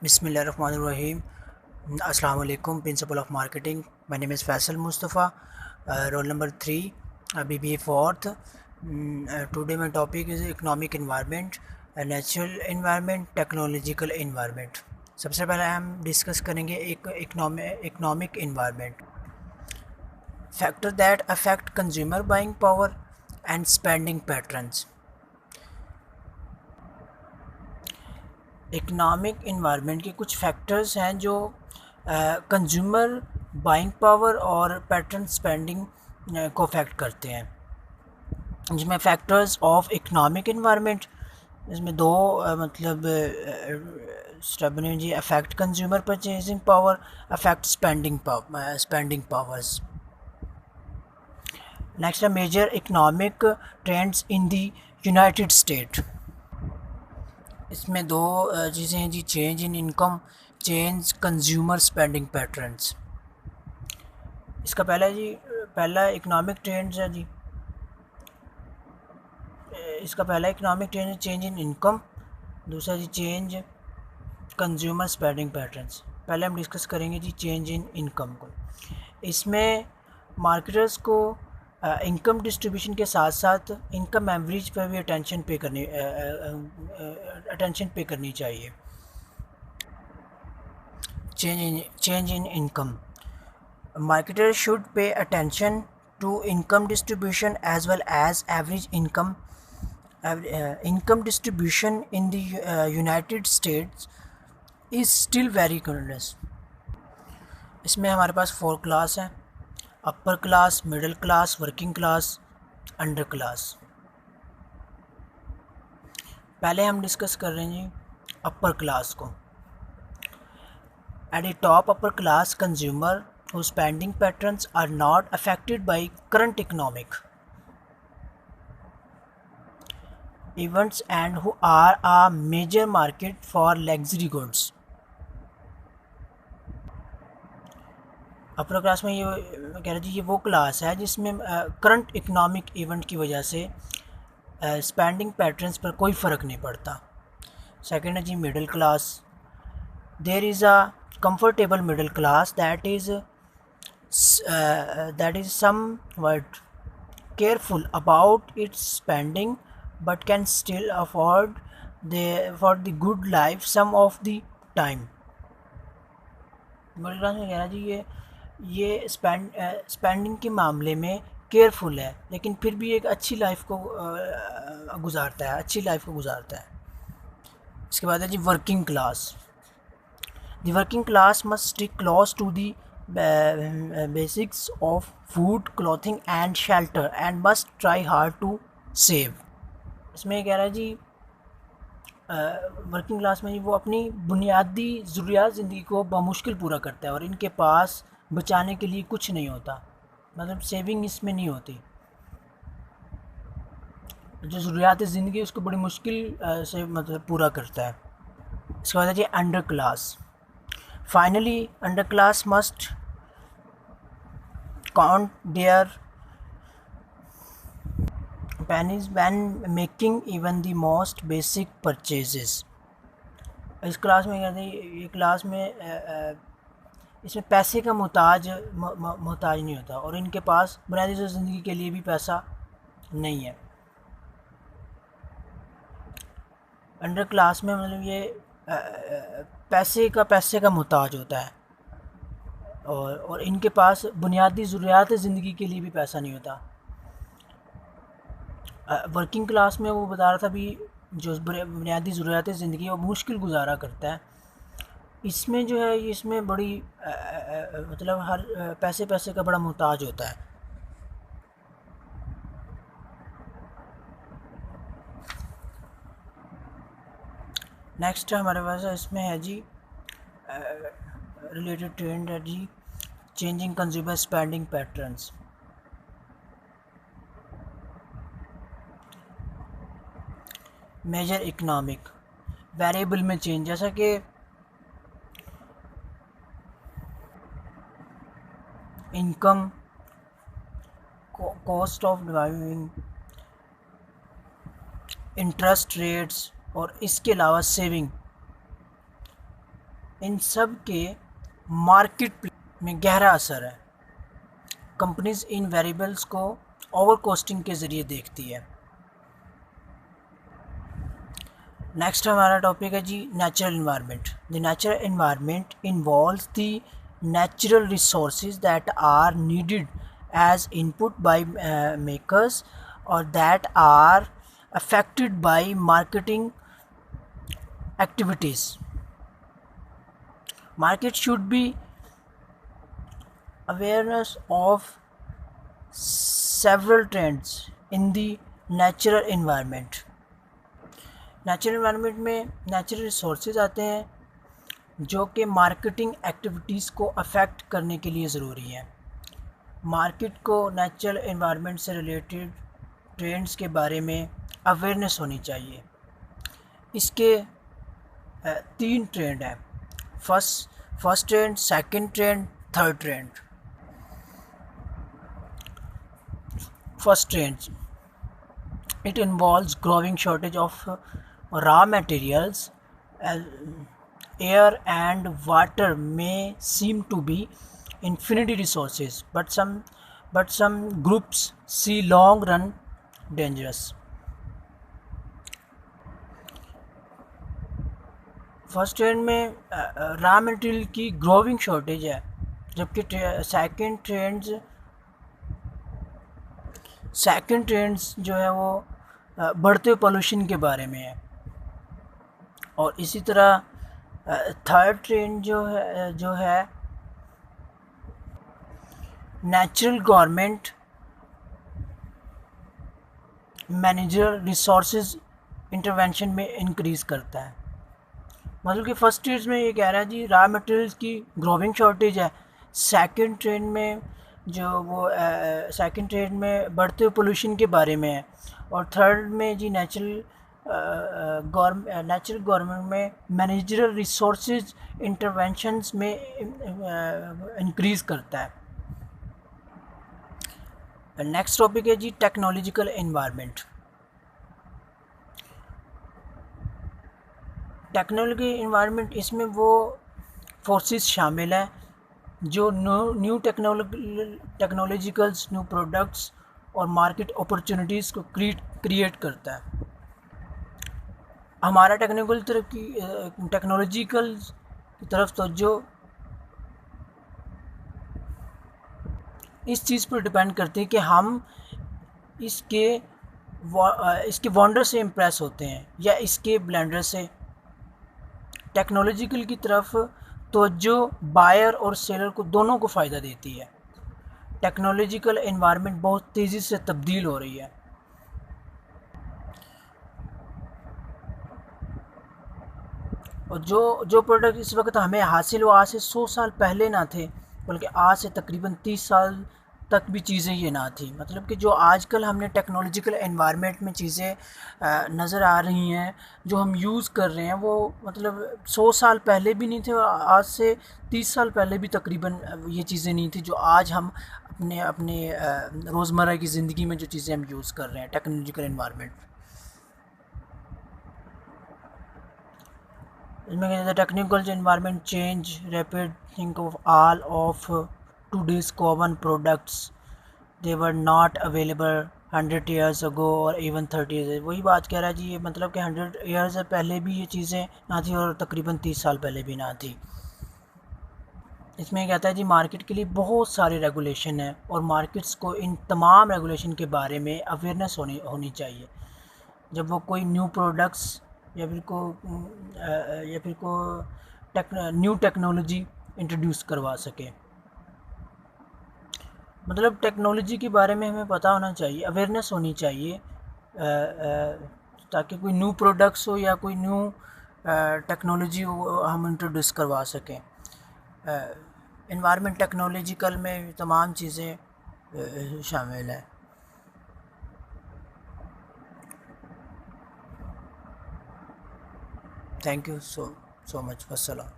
Bismillahirrahmanirrahim. Assalamu alaikum. Principal of Marketing. My name is Faisal Mustafa. Roll number 3, BBA 4th. Today my topic is economic environment, natural environment, technological environment. सबसे पहले हम discuss करेंगे एक economic environment, factor that affect consumer buying power and spending patterns. Economic environment के कुछ factors हैं जो consumer buying power और पैटर्न स्पेंडिंग को अफेक्ट करते हैं. जिसमें फैक्टर्स ऑफ इकोनॉमिक इन्वायरमेंट, इसमें दो स्टेप बने जी. Affect consumer purchasing power, affect spending powers. Next है major economic trends in the United State. इसमें दो चीज़ें हैं जी. Change in income, change consumer spending patterns. इसका पहला इकोनॉमिक ट्रेंड्स है जी. इसका पहला इकोनॉमिक ट्रेंड है चेंज इन इनकम, दूसरा जी चेंज कंज्यूमर स्पेंडिंग पैटर्न्स. पहले हम डिस्कस करेंगे जी चेंज इन इनकम को. इसमें मार्केटर्स को इनकम डिस्ट्रीब्यूशन के साथ साथ इनकम एवरेज पर भी अटेंशन पे करनी चाहिए. Change in income, marketers should pay attention to income distribution as well as average income. Income distribution in the United States is still very curious. इसमें हमारे पास 4 क्लास हैं: upper class, middle class, working class, under class. पहले हम discuss कर रहे हैं जी upper class को. At the top upper class consumer whose spending patterns are not affected by current economic events and who are a major market for luxury goods. Upper class में ये कह रहे जी ये वो क्लास है जिसमें करंट इकोनॉमिक इवेंट की वजह से स्पेंडिंग पैटर्न्स पर कोई फ़र्क नहीं पड़ता. सेकंड है जी middle class. There is a comfortable middle class that is somewhat careful about its spending but can still afford for the good life some of the time. Middle class में कह रहा जी ये स्पेंडिंग के मामले में careful है लेकिन फिर भी एक अच्छी लाइफ को गुजारता है. इसके बाद है जी working class. The working class must stick close to the basics of food, clothing and shelter and must try hard to save. इसमें कह रहा है जी वर्किंग क्लास में वो अपनी बुनियादी ज़रूरियात ज़िंदगी को बमुश्किल पूरा करता है और इनके पास बचाने के लिए कुछ नहीं होता, मतलब सेविंग इसमें नहीं होती. जो ज़रूरियात ज़िंदगी उसको बड़ी मुश्किल से मतलब पूरा करता है. इसके बाद है जी underclass. Finally, underclass must count their pennies when making even the most basic purchases. इस क्लास में कहते हैं ये क्लास में इसमें पैसे का मोहताज नहीं होता और इनके पास बुनियादी ज़िंदगी के लिए भी पैसा नहीं है. अंडर क्लास में मतलब ये पैसे का मोहताज होता है और इनके पास बुनियादी ज़रूरियात ज़िंदगी के लिए भी पैसा नहीं होता. वर्किंग क्लास में वो बता रहा था भी जो बुनियादी ज़रूरियात ज़िंदगी वो मुश्किल गुजारा करता है. इसमें जो है इसमें बड़ी मतलब हर पैसे का बड़ा मोहताज होता है. नेक्स्ट हमारे पास इसमें है जी रिलेटेड ट्रेंड है जी changing consumer spending patterns. Major economic variable में चेंज, जैसा कि income, cost of living, interest rates और इसके अलावा सेविंग इन सब के मार्केट में गहरा असर है। कंपनीज इन वेरिएबल्स को ओवर कॉस्टिंग के ज़रिए देखती है। नेक्स्ट हमारा टॉपिक है जी natural environment. The natural environment involves the natural resources that are needed as input by makers और that are affected by marketing activities. Market should be awareness of several trends in the natural environment. Natural environment में natural resources आते हैं जो कि marketing activities को affect करने के लिए ज़रूरी है। मार्केट को नेचुरल इन्वायरमेंट से रिलेटेड ट्रेंड्स के बारे में अवेयरनेस होनी चाहिए। इसके 3 ट्रेंड हैं, first trend, second trend, third trend. First trend, it involves growing shortage of raw materials, air and water may seem to be infinity resources, but some groups see long run dangerous. First trend में raw material की growing shortage है, जबकि second trends जो है वो बढ़ते pollution के बारे में है। और इसी तरह थर्ड ट्रेंड जो है natural government manager resources intervention में इंक्रीज़ करता है। मतलब कि फर्स्ट ट्रेंड में ये कह रहा है जी रॉ मटेरियल्स की ग्रोइंग शॉर्टेज है, सेकंड ट्रेंड में सेकंड ट्रेंड में बढ़ते पोल्यूशन के बारे में है, और थर्ड में जी नेचुरल गवर्नमेंट में मैनेजरल रिसोर्सेज इंटरवेंशंस में इंक्रीज़ करता है। नेक्स्ट टॉपिक है जी टेक्नोलॉजिकल एनवायरनमेंट। टेक्नोलॉजी एनवायरनमेंट, इसमें वो फोर्सेस शामिल हैं जो न्यू टेक्नोलॉजिकल्स, न्यू प्रोडक्ट्स और मार्केट अपॉर्चुनिटीज़ को क्रिएट करता है। हमारा टेक्नोलॉजिकल की तरफ तवज्जो इस चीज़ पर डिपेंड करती है कि हम इसके वंडर से इम्प्रेस होते हैं या इसके ब्लेंडर से। टेक्नोलॉजिकल की तरफ तवज्जो बायर और सेलर को दोनों को फ़ायदा देती है। टेक्नोलॉजिकल एनवायरनमेंट बहुत तेज़ी से तब्दील हो रही है, और जो प्रोडक्ट इस वक्त हमें हासिल हुआ आज से 100 साल पहले ना थे, बल्कि आज से तकरीबन 30 साल तक भी चीज़ें ये ना थी। मतलब कि जो आजकल हमने टेक्नोलॉजिकल एनवायरनमेंट में चीज़ें नज़र आ रही हैं, जो हम यूज़ कर रहे हैं, वो मतलब 100 साल पहले भी नहीं थे और आज से 30 साल पहले भी तकरीबन ये चीज़ें नहीं थी जो आज हम अपने रोज़मर्रा की ज़िंदगी में जो चीज़ें हम यूज़ कर रहे हैं टेक्नोलॉजिकल एनवायरनमेंट। इसमें कहते हैं technical environment change rapid think of all of today's common products they were not available 100 years ago और इवन 30 ईयर्स। वही बात कह रहा है जी, ये मतलब कि 100 ईयर्स पहले भी ये चीज़ें ना थी और तकरीबन 30 साल पहले भी ना थी। इसमें कहता है जी मार्केट के लिए बहुत सारे रेगुलेशन है और मार्केट्स को इन तमाम रेगुलेशन के बारे में अवेयरनेस होनी चाहिए जब वो कोई न्यू प्रोडक्ट्स या फिर को न्यू टेक्नोलॉजी इंट्रोड्यूस करवा सके। मतलब टेक्नोलॉजी के बारे में हमें पता होना चाहिए, अवेयरनेस होनी चाहिए ताकि कोई न्यू प्रोडक्ट्स हो या कोई न्यू टेक्नोलॉजी हो हम इंट्रोड्यूस करवा सकें। एनवायरनमेंट टेक्नोलॉजिकल में तमाम चीज़ें शामिल हैं। Thank you so much. वस्सलाम।